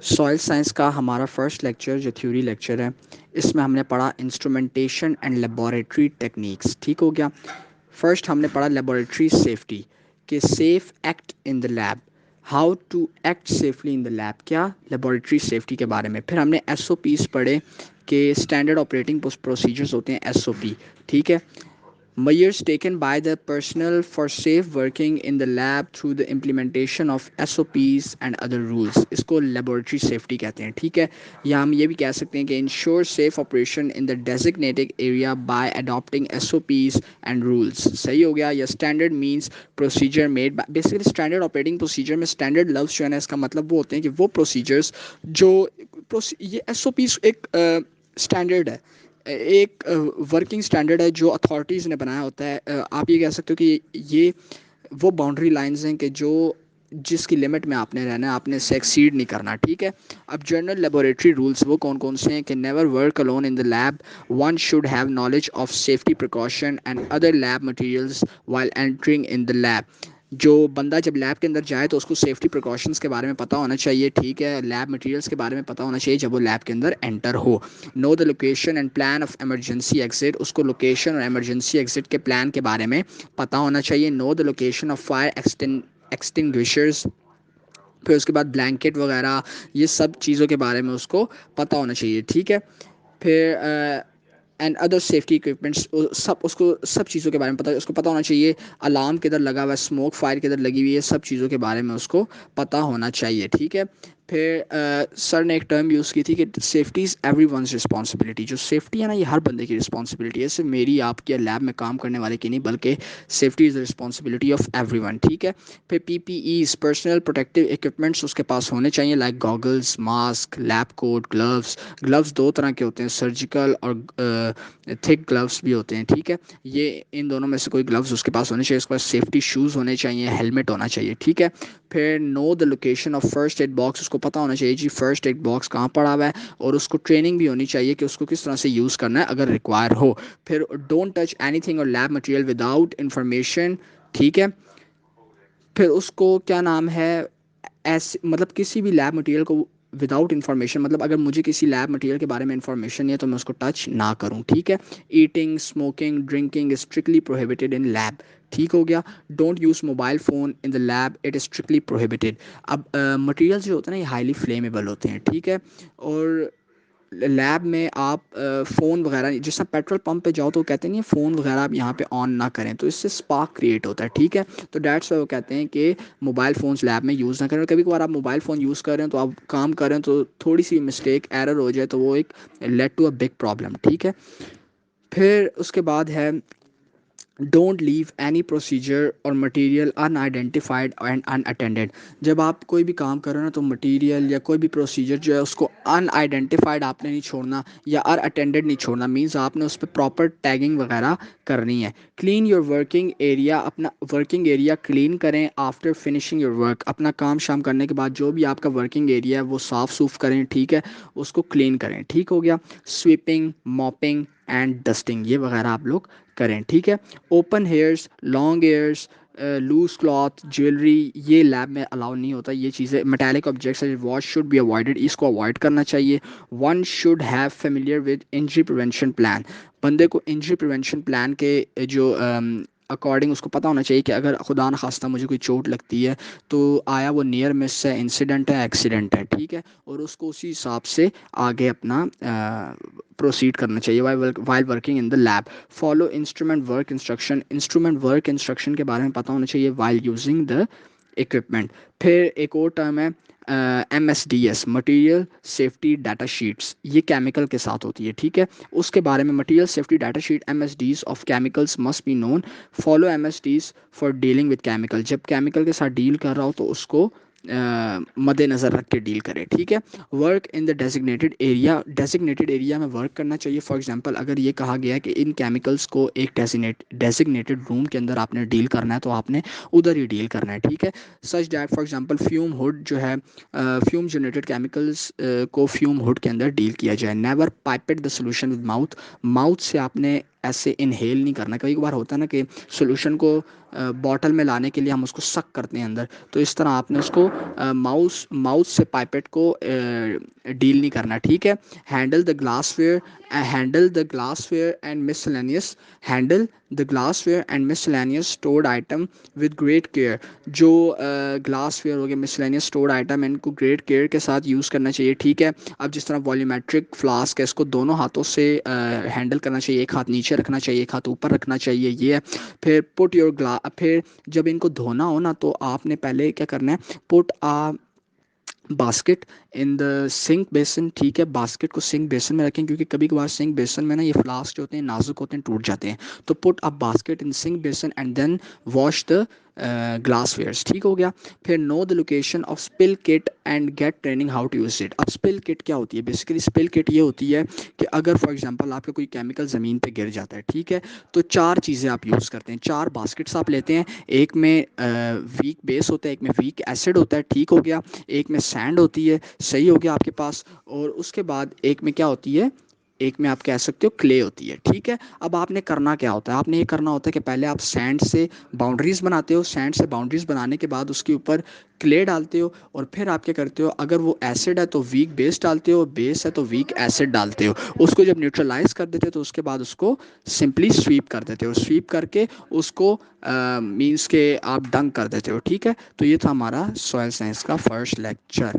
Soil science کا ہمارا first lecture جو تھیوری لیکچر ہے، اس میں ہم نے پڑھا انسٹرومنٹیشن اینڈ لیبارٹری ٹیکنیکس. ٹھیک ہو گیا. فرسٹ ہم نے پڑھا لیبارٹری سیفٹی، کہ safe act in the lab, how to act safely in the lab, کیا لیبارٹری سیفٹی کے بارے میں. پھر ہم نے ایس او پیز پڑھے کہ اسٹینڈرڈ آپریٹنگ پروسیجرز ہوتے ہیں ایس او پی. ٹھیک ہے. Measures taken by the personnel for safe working in the lab through the implementation of SOPs and other rules. اس کو لیبورٹری سیفٹی کہتے ہیں. ٹھیک ہے. یا ہم یہ بھی کہہ سکتے ہیں کہ ensure safe operation in the designated area by adopting SOPs and rules. صحیح ہو گیا. یا standard means procedure made by basically standard operating procedure میں standard لفظ جو ہے نا اس کا مطلب وہ ہوتے ہیں کہ وہ procedures جو یہ SOPs ایک اسٹینڈرڈ ہے، ایک ورکنگ اسٹینڈرڈ ہے جو اتھارٹیز نے بنایا ہوتا ہے. آپ یہ کہہ سکتے ہو کہ یہ وہ باؤنڈری لائنز ہیں کہ جو جس کی لمٹ میں آپ نے رہنا ہے، آپ نے اسے ایکسیڈ نہیں کرنا. ٹھیک ہے. اب جنرل لیبوریٹری رولس وہ کون کون سے ہیں کہ never work alone in the lab, one should have knowledge of safety precaution and other lab materials while entering in the lab. جو بندہ جب لیب کے اندر جائے تو اس کو سیفٹی پریکاشنس کے بارے میں پتہ ہونا چاہیے. ٹھیک ہے. لیب مٹیریلس کے بارے میں پتہ ہونا چاہیے جب وہ لیب کے اندر انٹر ہو. Know the location and plan of emergency exit, اس کو لوکیشن اور ایمرجنسی ایگزٹ کے پلان کے بارے میں پتہ ہونا چاہیے. نو دا لوکیشن آف فائر ایکسٹنگوشرز، پھر اس کے بعد بلینکٹ وغیرہ، یہ سب چیزوں کے بارے میں اس کو پتہ ہونا چاہیے. ٹھیک ہے. پھر اینڈ ادر سیفٹی اکوپمنٹس، اس کو سب چیزوں کے بارے میں اس کو پتہ ہونا چاہیے. الارم کدھر لگا ہوا ہے، اسموک فائر کدھر لگی ہوئی ہے، سب چیزوں کے بارے میں اس کو پتہ ہونا چاہیے. ٹھیک ہے. پھر سر نے ایک ٹرم یوز کی تھی کہ safety is every one's responsibility. جو سیفٹی ہے نا یہ ہر بندے کی رسپانسبلٹی ہے، صرف میری آپ کی لیب میں کام کرنے والے کی نہیں، بلکہ safety is responsibility of every one. ٹھیک ہے. پھر پی پی ایز پرسنل پروٹیکٹیو اکوپمنٹس اس کے پاس ہونے چاہیے، لائک گاگلز، ماسک، لیب کوٹ، گلوز. گلوز دو طرح کے ہوتے ہیں، سرجیکل اور تھک گلوز بھی ہوتے ہیں. ٹھیک ہے. یہ ان دونوں میں سے کوئی گلوز اس کے پاس ہونے چاہیے. اس کے پاس سیفٹی شوز ہونے چاہیے، ہیلمٹ ہونا چاہیے. ٹھیک ہے. پھر know the location of first aid box, اس کو پتہ ہونا چاہیے جی فرسٹ ایڈ باکس کہاں پڑا ہوا ہے، اور اس کو ٹریننگ بھی ہونی چاہیے کہ اس کو کس طرح سے یوز کرنا ہے اگر ریکوائر ہو. پھر ڈونٹ ٹچ اینی تھنگ اور لیب مٹیریل وداؤٹ انفارمیشن. ٹھیک ہے. پھر اس کو کیا نام ہے، ایسے مطلب کسی بھی لیب مٹیریل کو وداؤٹ انفارمیشن، مطلب اگر مجھے کسی لیب مٹیریل کے بارے میں انفارمیشن نہیں ہے تو میں اس کو ٹچ نہ کروں. ٹھیک ہے. Eating, smoking, drinking is strictly prohibited in lab. ٹھیک ہو گیا. Don't use mobile phone in the lab, it is strictly prohibited. اب مٹیریلس جو ہوتے ہیں نا یہ ہائیلی فلیمیبل ہوتے ہیں. ٹھیک ہے. اور لیب میں آپ فون وغیرہ، جس طرح پیٹرول پمپ پہ جاؤ تو وہ کہتے ہیں فون وغیرہ آپ یہاں پہ آن نہ کریں، تو اس سے اسپارک کریٹ ہوتا ہے. ٹھیک ہے. تو ڈیٹس وائی وہ کہتے ہیں کہ موبائل فونس لیب میں یوز نہ کریں. کبھی کبھار آپ موبائل فون یوز کر رہے ہیں تو آپ کام کر رہے ہیں تو تھوڑی سی مسٹیک ایرر ہو جائے تو وہ ایک lead to a big problem. ٹھیک ہے. پھر اس کے بعد ہے ڈونٹ لیو اینی پروسیجر اور material unidentified and unattended. جب آپ کوئی بھی کام کر رہے ہو نا تو مٹیریل یا کوئی بھی پروسیجر جو ہے اس کو ان آئیڈینٹیفائڈ آپ نے نہیں چھوڑنا یا ان اٹینڈیڈ نہیں چھوڑنا. مینس آپ نے اس پہ پراپر ٹیگنگ وغیرہ کرنی ہے. کلین یور ورکنگ ایریا، اپنا ورکنگ ایریا کلین کریں آفٹر فنشنگ یور ورک. اپنا کام شام کرنے کے بعد جو بھی آپ کا ورکنگ ایریا ہے وہ صاف سوف کریں. ٹھیک ہے. اس کو کلین کریں. ٹھیک ہو گیا. سویپنگ، موپنگ اینڈ ڈسٹنگ یہ وغیرہ آپ لوگ کریں. ٹھیک ہے. Open hairs, long hairs, loose cloth, jewellery یہ لیب میں الاؤ نہیں ہوتا. یہ چیزیں metallic objects which should be avoided, اس کو اوائڈ کرنا چاہیے. One should have familiar with injury prevention plan. بندے کو انجری پریونشن پلان کے جو اکارڈنگ اس کو پتہ ہونا چاہیے کہ اگر خدا نخواستہ مجھے کوئی چوٹ لگتی ہے تو آیا وہ نیئر مس ہے، انسیڈنٹ ہے، ایکسیڈنٹ ہے. ٹھیک ہے. اور اس کو اسی حساب سے آگے اپنا پروسیڈ کرنا چاہیے while working in the lab. Follow instrument work instruction, instrument work instruction کے بارے میں پتہ ہونا چاہیے وائل یوزنگ دا اکوپمنٹ. پھر ایک اور ٹرم ہے M S D S, material safety data sheets. یہ کیمیکل کے ساتھ ہوتی ہے. ٹھیک ہے. اس کے بارے میں material safety data sheet M S DS of chemicals must be known. Follow M S DS for dealing with chemical. جب کیمیکل کے ساتھ ڈیل کر رہا ہو تو اس کو مد نظر رکھ کے ڈیل کرے. ٹھیک ہے. Work in the designated area, designated area میں ورک کرنا چاہیے. فار ایگزامپل اگر یہ کہا گیا ہے کہ ان کیمیکلس کو ایک ڈیزگنیٹڈ روم کے اندر آپ نے ڈیل کرنا ہے تو آپ نے ادھر ہی ڈیل کرنا ہے. ٹھیک ہے. سچ ڈیٹ فار ایگزامپل فیوم ہوڈ جو ہے، فیوم جنریٹڈ کیمیکلس کو فیوم ہوڈ کے اندر ڈیل کیا جائے. Never pipette the solution with mouth. Mouth سے آپ نے ایسے انہیل نہیں کرنا. کئی بار ہوتا ہے نا کہ سولوشن کو باٹل میں لانے کے لیے ہم اس کو سک کرتے ہیں اندر, تو اس طرح آپ نے اس کو ماؤس سے پائپیٹ کو ڈیل نہیں کرنا, ٹھیک ہے. Handle the glass where and miscellaneous stored item with great care. جو گلاس ویئر ہو گیا, مسلینیس اسٹورڈ آئٹم, ان کو گریٹ کیئر کے ساتھ یوز کرنا چاہیے, ٹھیک ہے. اب جس طرح والیومیٹرک فلاسک ہے, اس کو دونوں ہاتھوں سے ہینڈل کرنا چاہیے, ایک ہاتھ نیچے رکھنا چاہیے, ایک ہاتھ اوپر رکھنا چاہیے, یہ ہے. پھر جب ان کو دھونا ہو نا, تو آپ نے پہلے کیا کرنا ہے, پٹ باسکٹ ان دا سنک بیسن, ٹھیک ہے. باسکٹ کو سنک بیسن میں رکھیں, کیونکہ کبھی کبھار سنک بیسن میں نا یہ فلاسک جو ہوتے ہیں نازک ہوتے ہیں, ٹوٹ جاتے ہیں. تو put up basket in sink basin and then wash the glass wares, ٹھیک ہو گیا. پھر know the location of spill kit and get training how to use it. اب اسپل کٹ کیا ہوتی ہے؟ بیسیکلی اسپل کٹ یہ ہوتی ہے کہ اگر فار ایگزامپل آپ کا کوئی کیمیکل زمین پہ گر جاتا ہے, ٹھیک ہے, تو 4 چیزیں آپ یوز کرتے ہیں, 4 باسکٹس آپ لیتے ہیں. ایک میں ویک بیس ہوتا ہے, ایک میں ویک ایسڈ ہوتا ہے, ٹھیک ہو گیا. ایک میں سینڈ ہوتی ہے, صحیح ہو گیا آپ کے پاس. اور اس کے بعد ایک میں کیا ہوتی ہے, ایک میں آپ کہہ سکتے ہو کلے ہوتی ہے, ٹھیک ہے. اب آپ نے کرنا کیا ہوتا ہے, آپ نے یہ کرنا ہوتا ہے کہ پہلے آپ سینڈ سے باؤنڈریز بناتے ہو, سینڈ سے باؤنڈریز بنانے کے بعد اس کے اوپر کلے ڈالتے ہو, اور پھر آپ کیا کرتے ہو, اگر وہ ایسڈ ہے تو ویک بیس ڈالتے ہو, بیس ہے تو ویک ایسڈ ڈالتے ہو. اس کو جب نیوٹرلائز کر دیتے ہو, تو اس کے بعد اس کو سمپلی سویپ کر دیتے ہو, سویپ کر کے اس کو مینس کہ آپ ڈنک کر دیتے ہو, ٹھیک ہے. تو یہ تھا ہمارا سوائل سائنس کا فرسٹ لیکچر.